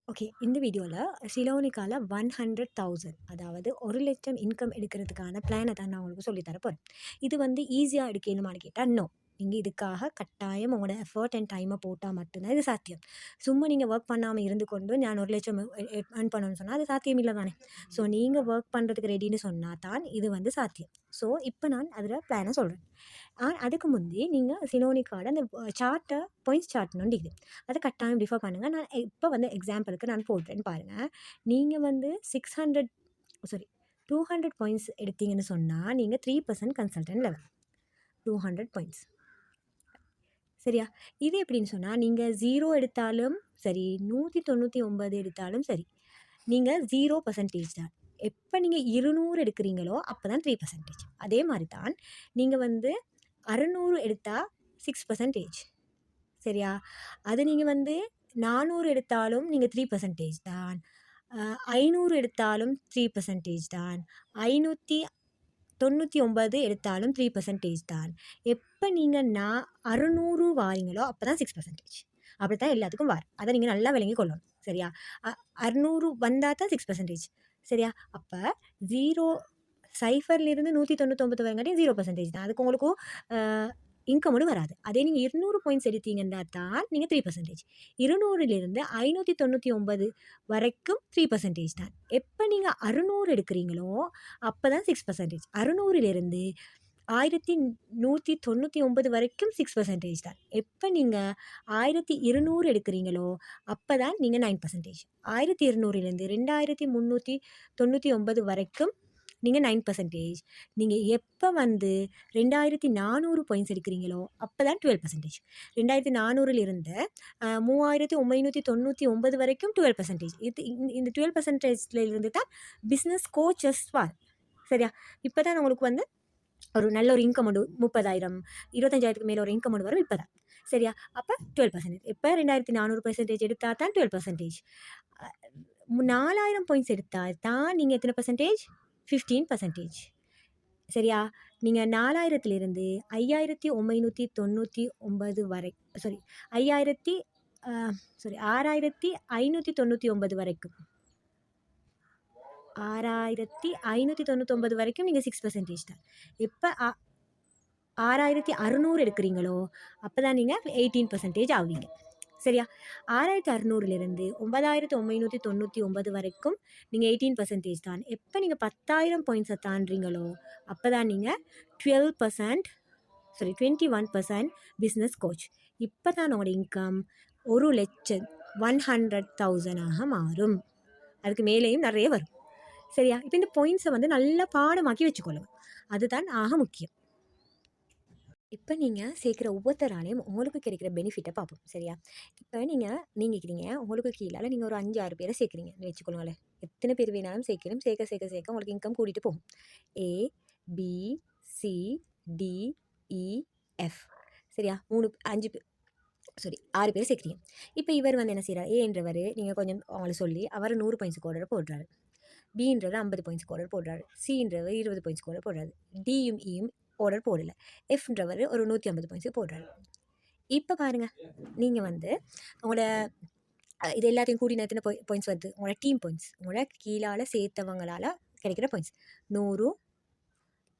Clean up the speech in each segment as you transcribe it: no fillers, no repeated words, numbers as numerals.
Okay. இந்த வீடியோல சிலோனிக்கால 100,000 அதாவது 1,00,000 இன்கம் எடுக்கிறதுக்கான பிளான தான் நான் உங்களுக்கு சொல்லி தர போறேன். இது வந்து ஈஸியா எடுக்கணுமான்னு கேட்டா, நோ. நீங்க இதுக்காக கட்டாயம் உங்களோட எஃபோர்ட் அண்ட் டைம போட்டா மட்டும் தான் இது சாத்தியம். சும்மா நீங்க வொர்க் பண்ணாம இருந்து கொண்டு நான் 1,00,000 ஏர்ன் பண்ணணும்னு சொன்னா, அது சாத்தியம் இல்ல தானே! ஸோ நீங்க வொர்க் பண்றதுக்கு ரெடின்னு சொன்னா தான் இது வந்து சாத்தியம். ஸோ இப்ப நான் அதுல பிளான சொல்றேன். அதுக்கு முந்தி நீங்க சிலோனிக்காட அந்த சார்ட்ட பாயிண்ட்ஸ் சார்ட்ன்னு ஒண்ணு இருக்குது. அத கட்டாயம் ரிஃபர் பண்ணுங்க. நான் இப்ப வந்து எக்ஸாம்பிளுக்கு நான் போடுறேன் பாருங்க. நீங்க வந்து 600 சாரி 200 பாயிண்ட்ஸ் எடுத்தீங்கன்னு சொன்னா, நீங்க 3% கன்சல்டன்ட் லெவல். 200 பாயிண்ட்ஸ். சரியா? இது எப்படின்னு சொன்னா, நீங்க 0 எடுத்தாலும் சரி, 199 எடுத்தாலும் சரி, நீங்க 0% தான். எப்ப நீங்க 200 எடுக்கிறீங்களோ, அப்பதான் 3%. அதே மாரி தான், நீங்க வந்து 600 எடுத்தா 6%. சரியா? அது நீங்க வந்து 400 எடுத்தாலும் நீங்க 3% தான். 500 எடுத்தாலும் 3% தான். 599 எடுத்தாலும் 3% தான். எப்ப நீங்க 600 வாரீங்களோ, அப்பதான் 6%. அப்படித்தான் எல்லாத்துக்கும் வாரும். அத நீங்க நல்லா விளங்கிக் கொள்ளணும். சரியா? அ 600 வந்தா தான் 6%. சரியா? அப்ப 0 0லிருந்து 199 வரங்காட்டியும் 0% தான். அதுக்கு உங்களுக்கு அ இன்கம் ஒண்ணும் வராது. அதே நீங்க 200 பாயிண்ட்ஸ் எடுத்தீங்கன்னா தான் நீங்க 3%. 200லிருந்து 599 வரைக்கும் 3% தான். எப்ப நீங்க 600 எடுக்கிறீங்களோ, அப்பதான் 6%. 600லிருந்து 1199 வரைக்கும் 6% தான். எப்ப நீங்க 1200 எடுக்கிறீங்களோ, அப்பதான் நீங்க 9%. 1200லிருந்து 2399 வரைக்கும் நீங்க 9%. நீங்க எப்ப வந்து 2400 பாயிண்ட்ஸ் எடுக்கிறீங்களோ, அப்பதான் 12%. 2400லிருந்து 3999 வரைக்கும் 12%. இந்த 12%ல இருந்து தான் பிசினஸ் கோச்சஸ் சரியா? இப்பதான் உங்களுக்கு வந்து ஒரு நல்ல ஒரு இன்கம் உண்டு. 30,000 25,000க்கு மேல ஒரு இன்கம் ஒண்ணு வரும் இப்பதான். சரியா? அப்ப 12%. எப்ப 2400% எடுத்தா தான் 12%. அ 4000 பாயிண்ட்ஸ் எடுத்தா தான் நீங்க எத்தன பெர்சன்டேஜ்? 15%. சரியா? நீங்க 4000லிருந்து 5,999 வரை சாரி 5000 அ சாரி 6,599 வரைக்கும். 6,599 வரைக்கும் நீங்க 6% தான். எப்ப 6,600 எடுக்கிறீங்களோ, அப்பதான் நீங்க 18% ஆவீங்க. சரியா? 6,600லிருந்து 9,999 வரைக்கும் நீங்க 18% தான். எப்ப நீங்க 10,000 பாயிண்ட்ஸ தாண்டுறீங்களோ, அப்பதான் நீங்க 21% பிசினஸ் கோச். இப்பதான் உங்களோட இன்கம் 1,00,000 100,000ஆக மாறும். அதுக்கு மேலேயும் நெறைய வரும். சரியா? இப்ப இந்த பாயிண்ட்ஸ வந்து நல்லா பாடமாக்கி வச்சுக்கொள்ளுங்க. அதுதான் ஆக முக்கியம். இப்ப நீங்க சேர்க்கிற ஒவ்வொருத்தராலயும் உங்களுக்கு கிடைக்கிற பெனிஃபிட்ட பார்ப்போம். சரியா? இப்ப நீங்க நீங்க இருக்கிறீங்க. உங்களுக்கு கீழால நீங்க ஒரு 5, 6 பேர சேர்க்கிறீங்கன்னு வச்சுக்கோங்களேன். எத்தன பேர் வேணாலும் சேர்க்கலாம். சேர்க்க, சேர்க்க, சேர்க்க உங்களுக்கு இன்கம் கூடிட்டு போகும். ஏ, பி, சி, டி, இ, எஃப். சரியா? 5 பேர் சாரி 6 பேர் சேர்க்கிறீங்க. இப்ப இவர் வந்து என்ன செய்றாரு? ஏன்றவரு நீங்க கொஞ்சம் அவங்கள சொல்லி அவர் 100 பாயிண்ட்ஸ்க்கு ஆர்டர் போடுறாரு. பின்றவர் 50 பாயிண்ட்ஸ்க்கு ஆர்டர் போடுறாரு. சின்றவர் 20 பாயிண்ட்ஸ்க்கு ஆர்டர் போடுறாரு. டியும், இயும் ஆர்டர் போடல. எஃப்ன்றவர் ஒரு 150 பாயிண்ட்ஸ்க்கு போடுறாரு. இப்ப பாருங்க, நீங்க வந்து உங்களோட இது எல்லாத்தையும் கூட்டி எத்தனை பாயிண்ட்ஸ் வருது? உங்களோட டீம் பாயிண்ட்ஸ். உங்களோட கீழால சேர்த்தவங்களால கிடைக்கிற பாயிண்ட்ஸ். 100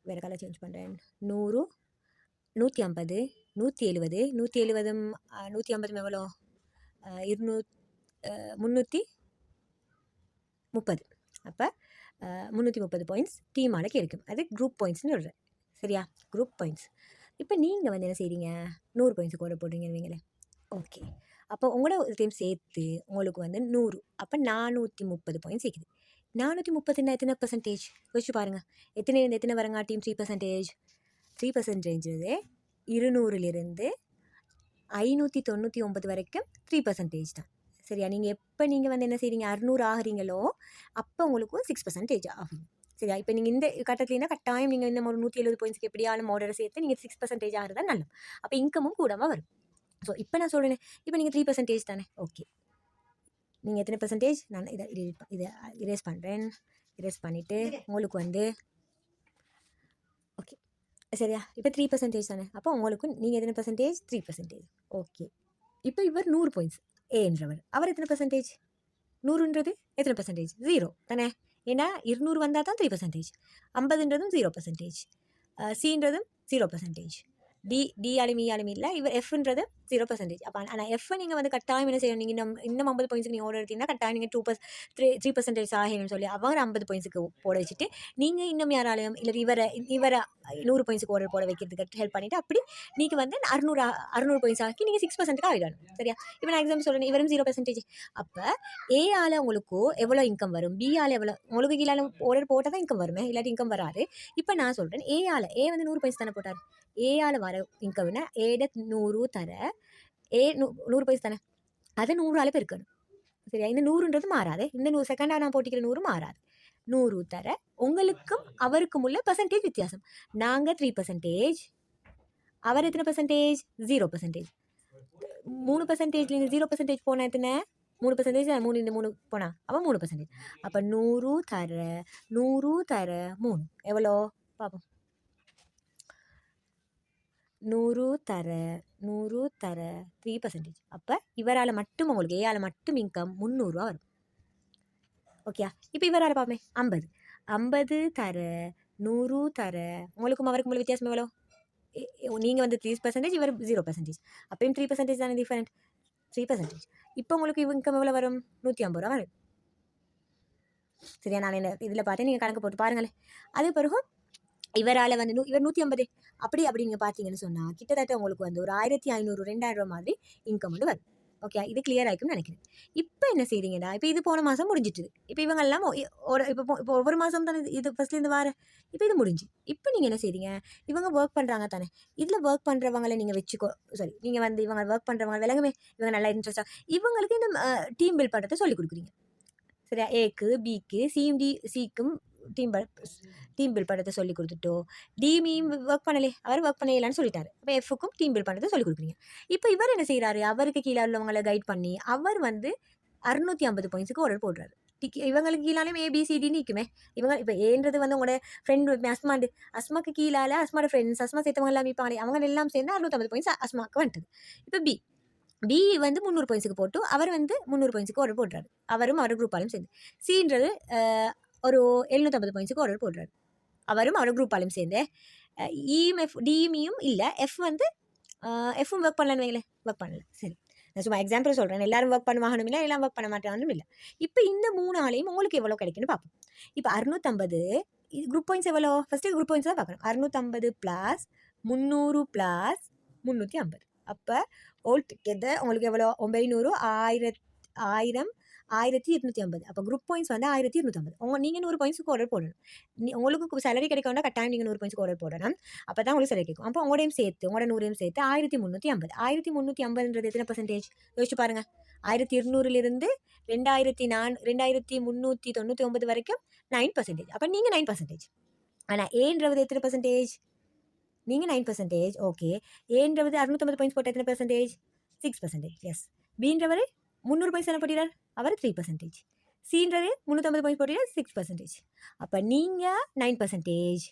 வேற கலர் சேஞ்ச் பண்றேன். 100, 150, 170, 170 150 எவ்வளோ? 330. அப்ப 330 பாயிண்ட்ஸ் டீமால கிடைக்கும். அது குரூப் பாயிண்ட்ஸ்ன்னு சொல்றேன். சரியா? Group points. இப்ப நீங்க வந்து என்ன செய்றீங்க? 100 பாயிண்ட்ஸ்க்கு ஆர்டர் போடுறீங்கன்னு வைங்களேன். ஓகே. அப்போ உங்களோட ஒரு டைம் சேர்த்து உங்களுக்கு வந்து 100 அப்ப 430 பாயிண்ட்ஸ் இருக்குது. 430ன்னா எத்தனை பெர்சன்டேஜ்? யோசிச்சு பாருங்க. எத்தனைலேருந்து எத்தனை வரங்காட்டியும் 3%? 3%ன்றது 200லிருந்து 599 வரைக்கும் 3% தான். சரியா? நீங்க வந்து என்ன செய்றீங்க? 600 ஆகுறீங்களோ, அப்ப உங்களுக்கு 6% ஆகும். சரியா? இப்ப நீங்க இந்த கட்டத்திலனா கட்டாயம் நீங்க இன்னும் ஒரு 170 பாயிண்ட்ஸ்க்கு எப்படியாலும் ஆர்டர சேர்த்து நீங்க 6% ஆகுறது தான் நல்லது. அப்ப இன்கமும் கூடவா வரும். ஸோ இப்ப நான் சொல்றேனே, இப்ப நீங்க 3% தானே. ஓகே. நீங்க எத்தனை பெர்சன்டேஜ்? நான் இத இரேஸ் பண்றேன். இரேஸ் பண்ணிட்டு உங்களுக்கு வந்து ஓகே. சரியா? இப்ப 3% தானே. அப்போ உங்களுக்கு நீங்க எத்தனை பெர்சன்டேஜ்? 3%. ஓகே. இப்ப இவர் 100 பாயிண்ட்ஸ் ஏன்றவர். அவர் எத்தனை பெர்சன்டேஜ்? 100ன்றது எத்தனை பர்சன்டேஜ்? 0 தானே. ஏன்னா 200 வந்தால் தான் 3%, 50ன்றதும் 0%, சின்றதும் 0%, டிஆலும் இஆலும் இல்லை. இவர் எஃப்ன்றது 0%. அப்போ ஆனால் எஃப் நீங்கள் வந்து கட்டாயம் என்ன செய்யணும், நீங்கள் இன்னும் 50 பாயிண்ட்ஸுக்கு நீங்கள் ஓட எடுத்தீங்கன்னா கட்டாயம் நீங்கள் 3% ஆகணும்னு சொல்லி அவங்க 50 பாயிண்ட்ஸுக்கு போட வச்சுட்டு நீங்கள் இன்னும் யாராலையும் இல்லை இவரை 100 பாயிண்ட்ஸுக்கு ஓட போட வைக்கிறதுக்கு ஹெல்ப் பண்ணிவிட்டு அப்படி நீங்கள் வந்து 600 பாயிண்ட்ஸ் ஆக்கி நீங்கள் 6%க்கு ஆகிடணும். சரியா? இப்போ நான் எக்ஸாம்பிள் சொல்கிறேன், இவரும் 0%. அப்போ ஏஆல் உங்களுக்கு எவ்வளோ இன்கம் வரும், பிஆல் எவ்வளோ, உங்களுக்கு கீழே ஆர்டர் போட்டால் தான் இன்கம் வருமே, இல்லாட்டி இன்கம் வராது. இப்போ நான் சொல்கிறேன், ஏ வந்து 100 பாயிண்ட்ஸ் தானே போட்டார். ஏஆல் வர இன்கம்னா ஏட 100 தர 100 பாயிண்ட்ஸ் தானே, அதை 100ஆல் பெருக்கணும். சரியா? இந்த 100ன்றது மாறாது. இந்த 100 செகண்டாக நான் போட்டிக்கிற 100 மாறாது. 100 தர உங்களுக்கும் அவருக்கும் உள்ள பர்சன்டேஜ் வித்தியாசம். நாங்கள் 3%, அவர் எத்தனை பர்சன்டேஜ்? 0%. 3%, 0% போனால் எத்தனை? 3%. 3 இந்த 3 போனால் அவன் 3%. அப்போ 100 தர 3 எவ்வளோ பார்ப்போம். 100 தர 3%. அப்போ இவரால் மட்டும் உங்களுக்கு ஏஆல் மட்டும் இன்கம் 300 ரூபா வரும். ஓகே. இப்போ இவரால் பார்ப்போமே 50 தர 100 தர உங்களுக்கும் அவருக்கும் உள்ள வித்தியாசம் எவ்வளோ? நீங்கள் வந்து 3%, இவர் 0%. அப்பயும் 3% தானே டிஃபரெண்ட், 3%. இப்போ உங்களுக்கு இன்கம் எவ்வளோ வரும்? 150 ரூபா வரும். சரியா? நான் என்ன இதில் பார்த்தேன், நீங்கள் கணக்கு போட்டு பாருங்களேன். அது பிறகு இவரால் வந்து இவர் 150 அப்படி நீங்கள் பார்த்தீங்கன்னு சொன்னால் கிட்டத்தட்ட உங்களுக்கு வந்து ஒரு 1500 2000 ரூபா மாதிரி இன்கம் வந்து வரும். ஓகே, இது கிளியர் ஆகிக்கும்னு நினைக்கிறேன். இப்போ என்ன செய்றீங்கடா, இப்போ இது போன மாதம் முடிஞ்சிட்டுது. இப்போ இவங்கெல்லாம் இப்போ ஒவ்வொரு மாதம் தானே இது ஃபஸ்ட்லேருந்து வார. இப்போ இது முடிஞ்சு. இப்போ நீங்கள் என்ன செய்றீங்க, இவங்க ஒர்க் பண்ணுறாங்க தானே, இதில் ஒர்க் பண்ணுறவங்களை நீங்கள் வச்சுக்கோ. சாரி, நீங்கள் வந்து இவங்க ஒர்க் பண்ணுறவங்க விளங்குமே, இவங்க நல்லா இன்ட்ரெஸ்டாக இவங்களுக்கு இந்த டீம் பில்ட் பண்ணுறதை சொல்லிக் கொடுக்குறீங்க. சரியா? ஏக்கு பிக்கு சிக்கும் டீம் பில்ட் பண்ணுறதை சொல்லி கொடுத்துட்டோ. டிமியும் ஒர்க் பண்ணலே, அவர் ஒர்க் பண்ணலான்னு சொல்லிட்டாரு. அப்போ எஃப்க்கும் டீம் பில்ட் பண்ணுறதை சொல்லி கொடுக்குறீங்க. இப்போ இவர் என்ன செய்கிறாரு, அவருக்கு கீழே உள்ளவங்களை கைட் பண்ணி அவர் வந்து 650 பாயிண்ட்ஸுக்கு ஆர்டர் போடுறாரு. இவங்களுக்கு கீழாலையும் ஏபிசிடின்னு நிற்குமே. இவங்க இப்போ ஏன்றது வந்து உங்களோட ஃப்ரெண்டு அஸ்மாக்கு கீழால அஸ்மாவோட ஃப்ரெண்ட்ஸ், அஸ்மா சேர்த்தவங்க எல்லாம் இருப்பாங்க, அவங்க எல்லாம் சேர்ந்து 650 பாயிண்ட்ஸ் அஸ்மாவுக்கு வந்துட்டுது. இப்போ பி வந்து 300 பாயிண்ட்ஸுக்கு போட்டு அவர் வந்து 300 பாயிண்ட்ஸுக்கு ஆர்டர் போடுறாரு, அவரும் அவர் குரூப்பாலையும் சேர்ந்து. சின்றது ஒரு 750 பாயிண்ட்ஸுக்கு ஆர்டர் போடுறாரு, அவரும் அவர் குரூப்பாலையும் சேர்ந்து. டிஎம்இயும் இல்லை, எஃப்பும் ஒர்க் பண்ணலன்னு வைங்களேன், ஒர்க் பண்ணல. சரி, நான் சும்மா எக்ஸாம்பிள் சொல்கிறேன். எல்லாரும் ஒர்க் பண்ணுவாங்கன்னு இல்லை, எல்லாம் ஒர்க் பண்ண மாட்டாங்கன்னு இல்லை. இப்போ இந்த 3 ஆளையும் உங்களுக்கு எவ்வளோ கிடைக்குன்னு பார்ப்போம். இப்போ 650 குரூப் பாயிண்ட்ஸ் எவ்வளோ, ஃபஸ்ட்டு குரூப் பாயிண்ட்ஸ் தான் பார்க்கணும். 650 + 300 + 350. அப்போ ஆல் டுகெதர் உங்களுக்கு எவ்வளோ? 900, 1000, 1250. அப்போ குரூப் பாயிண்ட்ஸ் வந்து 1250. நீங்கள் 100 பாயிண்ட்ஸுக்கு ஆர்டர் போடணும். உங்களுக்கு சேலரி கிடைக்கணும்னா கட்டாயம் நீங்கள் 100 பாயிண்ட்ஸுக்கு ஆர்டர் போடணும். அப்போ தான் உங்களுக்கு சேலரி கிடைக்கும். அப்போ உங்களோடையும் சேர்த்து உங்களோட 100ஐயும் சேர்த்து 1350. 1350ன்றது எத்தனை பர்சன்டேஜ் யோசிச்சு பாருங்கள். 1200லிருந்து 2399 வரைக்கும் 9%. அப்போ நீங்கள் 9%. ஆனால் ஏன்றது எத்தனை பர்சன்டேஜ்? நீங்கள் 9%. ஓகே. ஏன்றது 650 பாயிண்ட்ஸ் போட்ட எத்தனை பர்சன்டேஜ்? 6%. எஸ். பின்றவர் 300 பாயிண்ட்ஸ் என்ன போட்டிறார், அவர் 3%. சின்றது 350 பாயிண்ட்ஸ் போட்டிறார், 6%. அப்போ நீங்கள் 9%.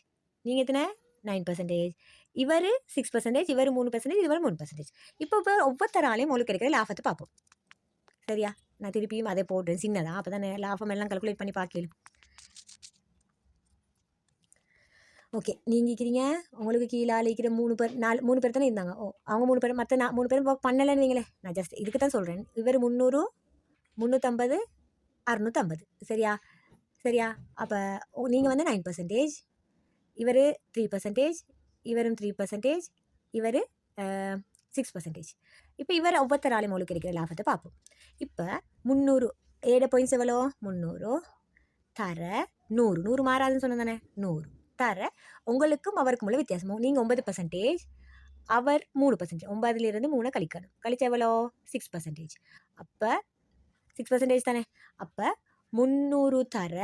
நீங்கள் எத்தனை? 9%. இவர் 6%, இவர் 3%, இவர் 3%. இப்போ ஒவ்வொருத்தராலையும் உங்களுக்கு கிடைக்கிற லாபத்தை பார்ப்போம். சரியா? நான் திருப்பியும் அதை போடுறேன் சின்னதாக, அப்போ தான் லாபம் எல்லாம் கால்குலேட் பண்ணி பார்க்கலாம். ஓகே, நீங்கள் இருக்கிறீங்க, உங்களுக்கு கீழே இருக்கிற 3 பேர் தானே இருந்தாங்க. அவங்க 3 பேர், மற்ற 3 பேரும் ஒர்க் பண்ணலைன்னு வைங்களேன். நான் ஜஸ்ட் இதுக்கு தான் சொல்கிறேன். இவர் 300, 350, 650. சரியா? அப்போ நீங்கள் வந்து 9%, இவர் 3%, இவரும் 3%, இவர் 6%. இப்போ இவர் ஒவ்வொருத்தராலையும் உங்களுக்கு இருக்கிற லாபத்தை பார்ப்போம். இப்போ 300 ஏட பாயிண்ட்ஸ் எவ்வளோ? 300 தர 100 மாறாதுன்னு சொன்ன தானே, 100 தர உங்களுக்கும் அவருக்கும் உள்ள வித்தியாசம். நீங்கள் 9%, அவர் 3%. 9லிருந்து 3 கழிக்கணும். கழிச்சா எவ்வளோ? 6%. அப்போ 6% தானே. அப்போ 300 தர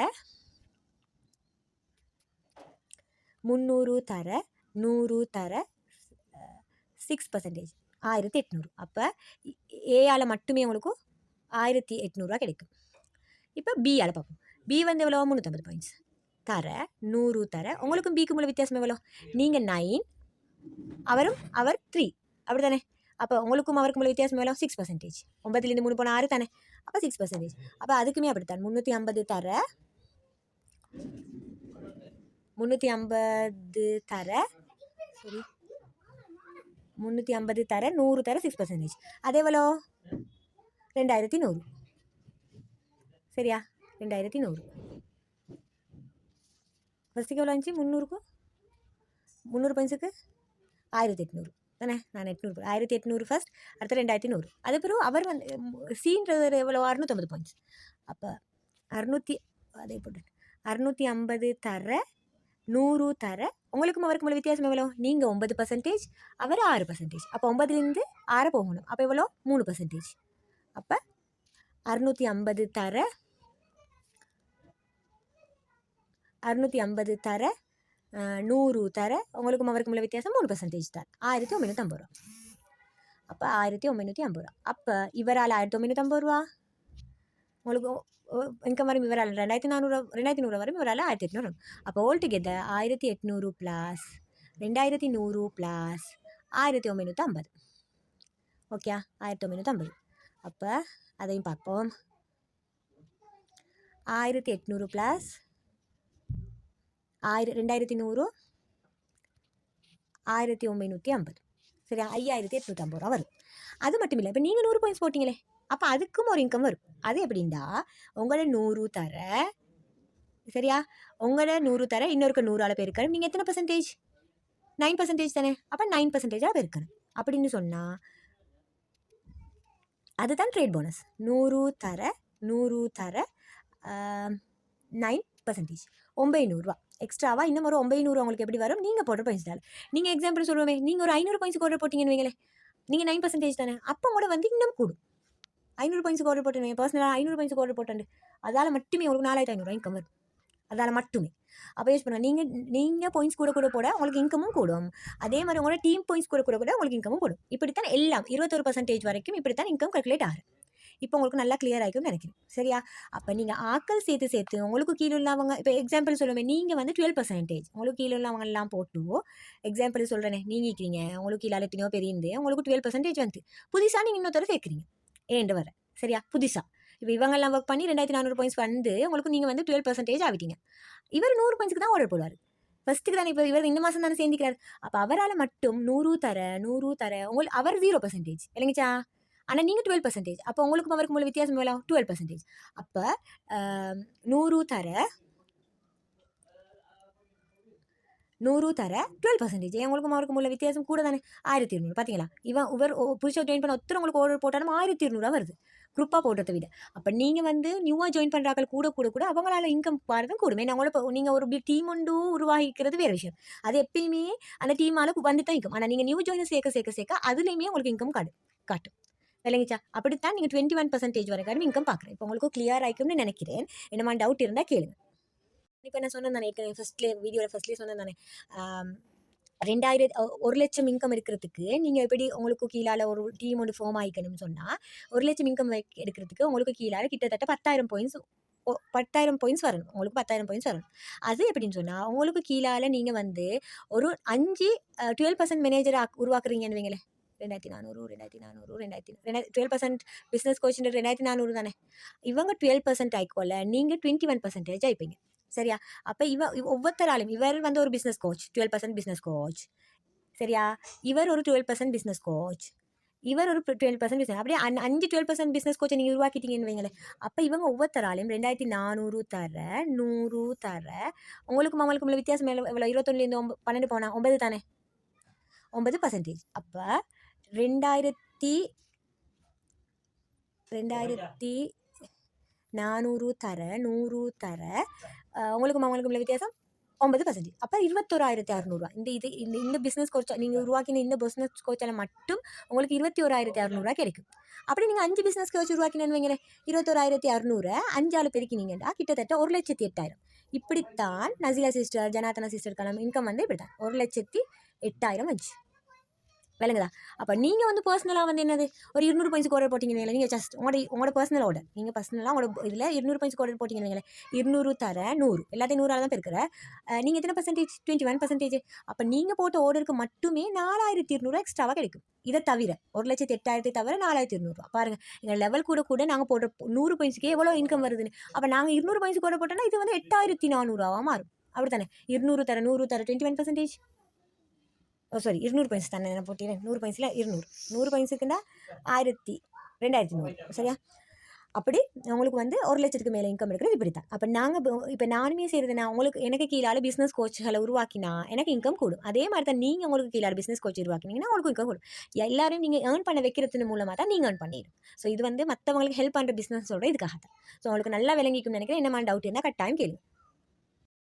100 தர 6%, 1800. அப்போ ஏஆல் மட்டுமே உங்களுக்கு 1800 ரூபா கிடைக்கும். இப்போ பிஆல் பார்ப்போம். பி வந்து எவ்வளோ? 350 பாயிண்ட்ஸ் தர 100 தர உங்களுக்கும் பிக்கும் உள்ள வித்தியாசம் எவ்வளோ? நீங்கள் 9, அவர் 3, அப்படி தானே. அப்போ உங்களுக்கும் அவருக்கும் உள்ள வித்தியாசம் எவ்வளோ? 6%. 9லிருந்து 3 போனால் 6 தானே. அப்போ 6%. அப்போ அதுக்குமே அப்படித்தான் 350 தர 350 தர சரி 350 தர 100 தர 6%. அது எவ்வளோ 2100. சரியா 2100. ஃபஸ்ட்டுக்கு எவ்வளோ இருந்துச்சு 300 பாயிண்ட்ஸுக்கு 1800 தானே. நான் 800 1800 ஃபஸ்ட், அடுத்த 2100. அதுக்கப்புறம் அவர் வந்து சீன்றது எவ்வளோ 650 பாயிண்ட்ஸ். அப்போ 600 அதே போட்டு 650 தர 100 தர உங்களுக்கும் அவருக்கும் உள்ள வித்தியாசம் எவ்வளோ? நீங்கள் 9%, அவர் 6%. அப்போ 9லேருந்து 6 போகணும். அப்போ எவ்வளோ 3%. அப்போ 650 தர 100 தர உங்களுக்கும் அவருக்கும் உள்ள வித்தியாசம் 3% தான், 1950 ரூபா. அப்போ 1950 ரூபா. அப்போ இவரால் 1950 ரூபா உங்களுக்கு இன்கம் வரும். இவரால் 2400 வரும், இவரால் 1800 வரும். அப்போ all together 1800 plus 2100 plus 1950. Okay 1950. அப்போ அதையும் பார்ப்போம். 1800 ப்ளஸ் 2100 1950. சரி 5850 ரூபா வரும். அது மட்டும் இல்லை, இப்போ நீங்கள் 100 பாயிண்ட்ஸ் போட்டிங்களே, அப்போ அதுக்கும் ஒரு இன்கம் வரும். அது எப்படின்னா உங்களோட 100 தர சரியா, உங்களோட 100 தர இன்னொருக்கு 100ஆல் பெருக்கணும். நீங்கள் எத்தனை பர்சன்டேஜ் 9% தானே. அப்போ 9%ஆக பெருக்கணும். அப்படின்னு சொன்னால் அதுதான் ட்ரேட் போனஸ். 100 தர 9%, 900 ரூபா எக்ஸ்ட்ராவா. இன்னும் ஒரு 900 உங்களுக்கு எப்படி வரும்? நீங்கள் போடுற பாயிண்ட்ஸ்னால. நீங்கள் எக்ஸாம்பிள் சொல்லுவோமே, நீங்கள் ஒரு 500 பாயிண்ட்ஸ் ஆர்டர் போட்டிங்கன்னு வைங்களேன், நீங்கள் 9% தானே. அப்போ கூட வந்து இன்னும் கூடும். 500 பாயிண்ட்ஸ் ஆர்டர் போட்டுருவீங்க, பர்சனலாக 500 பாயிண்ட்ஸ் ஆர்டர் போட்டு அதால் மட்டுமே உங்களுக்கு 4500 இன்கம் வரும். அதால் மட்டுமே. அப்போ யூஸ் பண்ணுங்கள். நீங்கள் பாயிண்ட்ஸ் கூட போட உங்களுக்கு இன்கமும் கூடும். அதே மாதிரி உங்களோட டீம் பாயிண்ட்ஸ் கூட உங்களுக்கு இன்கமும் கூடும். இப்படித்தான் எல்லாம் 21% வரைக்கும் இப்படித்தான் இன்கம் கால்குலேட் ஆகும். இப்போ உங்களுக்கு நல்லா கிளியர் ஆகிக்கும் நினைக்கிறேன். சரியா? அப்போ நீங்கள் ஆக்கள் சேர்த்து உங்களுக்கு கீழே உள்ளவங்க, இப்போ எக்ஸாம்பிள் சொல்லுவேன், நீங்கள் வந்து 12%, உங்களுக்கு கீழே உள்ளவங்க எல்லாம் போட்டு எக்ஸாம்பிள் சொல்கிறேனே, நீங்கள் இருக்கிறீங்க, உங்களுக்கு கீழே எத்தனையோ பெரியந்து உங்களுக்கு 12% வந்து புதுசாக நீங்கள் இன்னொருத்தர சேர்க்குறீங்க ஏண்டு வர. சரியா? புதுசாக இப்போ இவங்கெல்லாம் ஒர்க் பண்ணி 2400 பாயிண்ட்ஸ் வந்து உங்களுக்கு நீங்கள் வந்து 12% ஆகிட்டீங்க. இவர் 100 பாயிண்ட்ஸ்க்கு தான் ஆர்டர் போடுவார். ஃபஸ்ட்டுக்கு தானே. இப்போ இவர் இந்த மாதம் தானே சேர்ந்திக்கிறார். அப்போ அவரால் மட்டும் 100 தர உங்களுக்கு அவர் 0% இல்லைங்கச்சா. ஆனால் நீங்கள் 12%. அப்போ உங்களுக்கும் அவருக்கும் உள்ள வித்தியாசம் எவ்வளோ? 12%. அப்போ 100 தர 12%. உங்களுக்கும் அவருக்கும் உள்ள வித்தியாசம் கூட தானே, 1200. பார்த்தீங்களா? இவர் புதுசாக ஜாயின் பண்ண ஒருத்தர் உங்களுக்கு ஆர்டர் போட்டாலும் 1200 வருது, குரூப்பாக போடுறதை விட. அப்போ நீங்கள் வந்து நியூவாக ஜாயின் பண்ணுறாக்கள் கூட அவங்களால இன்கம் பாருதும் கூடும். ஏன்னா அவங்கள நீங்கள் ஒரு டீம் ஒன்று உருவாகிக்கிறது வேறு விஷயம். அது எப்பயுமே அந்த டீமால் வந்து தான் இன்கம். ஆனால் நீங்கள் நியூ ஜாயினர் சேர்க்க அதுலேயுமே உங்களுக்கு இன்கம் காட்டும். விளங்கிச்சா? அப்படித்தான் நீங்கள் 21% வரைக்கும் இன்கம் பார்க்குறேன். இப்போ உங்களுக்கு கிளியர் ஆகிக்கும்னு நினைக்கிறேன். என்னமா டவுட் இருந்தால் கேளுங்க. இப்போ நான் சொன்னேன் தானே, வீடியோவில் ஃபஸ்ட்லேயே சொன்னேன் தானே, 1,00,000 இன்கம் எடுக்கிறதுக்கு நீங்கள் எப்படி உங்களுக்கு கீழால் ஒரு டீம் ஒன்று ஃபார்ம் ஆகிக்கணும்னு சொன்னால் 1,00,000 இன்கம் எடுக்கிறதுக்கு உங்களுக்கு கீழால் கிட்டத்தட்ட 10,000 பாயிண்ட்ஸ் வரணும். உங்களுக்கு 10,000 பாயிண்ட்ஸ் வரணும். அது எப்படின்னு சொன்னால் உங்களுக்கு கீழால் நீங்கள் வந்து ஒரு 12% மேனேஜர் உருவாக்குறீங்கன்னு வைங்களேன். 2,400 12% பிஸ்னஸ் கோச் 2,400 தானே. இவங்க 12% ஆயிக்கோல, நீங்கள் 21% ஆயிப்பீங்க. சரியா? அப்போ ஒவ்வொருத்தராலும் இவர் வந்து ஒரு பிஸ்னஸ் கோச், 12% பிஸ்னஸ் கோச். சரியா? இவர் ஒரு 12% பிஸ்னஸ் கோச், இவர் ஒரு 12% பிஸ்னஸ். அப்படியே 12% பிஸ்னஸ் கோச்சை நீங்கள் உருவாக்கிட்டீங்கன்னு வைங்களேன். அப்போ இவங்க ஒவ்வொருத்தராலையும் 2,400 தர 100 தர உங்களுக்கும் அவங்களுக்கும் உள்ள வித்தியாசம் எவ்வளோ? 21லேருந்து 12 போனால் 9 தானே, 9%. அப்போ 2,400 தர 100 தர உங்களுக்கும் அவங்களுக்கும் உள்ள வித்தியாசம் 9%. அப்போ 21,600 இந்த பிஸ்னஸ் கோச் நீங்கள் உருவாக்கின இந்த பிஸ்னஸ் கோச்சால் மட்டும் உங்களுக்கு 21,600 கிடைக்கும். அப்படி நீங்கள் 5 பிஸ்னஸ் கோச் உருவாக்கினேன்னு வைங்களேன், 21,600 5ஆல் பெருக்கினீங்கன்னா கிட்டத்தட்ட 1,08,000. இப்படித்தான் நசிலா சிஸ்டர், ஜனாதனா சிஸ்டருக்கான இன்கம் வந்து இப்படி தான் 1,08,000 வந்துச்சு. விளங்குதா? அப்போ நீங்கள் வந்து பர்சனலாக வந்து என்னது ஒரு 200 பாயிண்ட்ஸ்க்கு ஆர்டர் போட்டிங்கன்னு வைங்களேன், நீங்கள் ஜஸ்ட் உங்களோட பர்சனல் ஆர்டர், நீங்கள் பர்சனலாக உங்களோட இதில் 200 பாயிண்ட்ஸ்க்கு ஆர்டர் போட்டிங்கன்னு வைங்களேன், 200 தர 100 எல்லாத்தையும் 100ஆல் தான் பெருக்கிற. நீங்கள் எத்தனை பர்சன்டேஜ்? 21%. அப்போ நீங்கள் போட்ட ஆர்டருக்கு மட்டுமே 4200 எக்ஸ்ட்ராவாக கிடைக்கும். இதை தவிர 1,08,000 தவிர 4200 பாருங்கள். எங்கள் லெவல் கூட கூட நாங்கள் போடுற 100 பாயிண்ட்ஸ்க்கு எவ்வளோ இன்கம் வருதுன்னு. அப்போ நாங்கள் 200 பாயிண்ட்ஸ்க்கு ஆர்டர் போட்டோம்னா இது வந்து 8400 மாறும். அப்படி தானே? 200 தர 100 தர 21%. சாரி 200 பாயிண்ட்ஸ் தானே நான் போட்டிக்கிறேன். 100 பாயிண்ட்ஸில் 100 பாயிண்ட்ஸுக்குன்னா 2100 சரியா? அப்படி உங்களுக்கு வந்து 1,00,000க்கு மேலே இன்கம் எடுக்கிறது இப்படி தான். அப்போ நாங்கள் இப்போ நானுமே செய்கிறதுனா எனக்கு கீழால் பிஸ்னஸ் கோச்சுகளை உருவாக்கினா எனக்கு இன்கம் கூடும். அதே மாதிரி தான் நீங்கள் உங்களுக்கு கீழால் பிஸ்னஸ் கோச் உருவாக்கினீங்கன்னா உங்களுக்கு இன்கம் கூடும். எல்லாரும் நீங்கள் ஏர்ன் பண்ண வைக்கிறது மூலமாக தான் நீங்கள் ஏர்ன் பண்ணிடும். ஸோ இது வந்து மற்றவங்களுக்கு ஹெல்ப் பண்ணுற பிஸ்னஸ் சொல்கிற இதுக்காக தான். ஸோ உங்களுக்கு நல்லா விளங்கிக்கும்னு நினைக்கிறேன். என்ன மாதிரி டவுட் இருந்தால் கட்டாயம் கேளுங்க.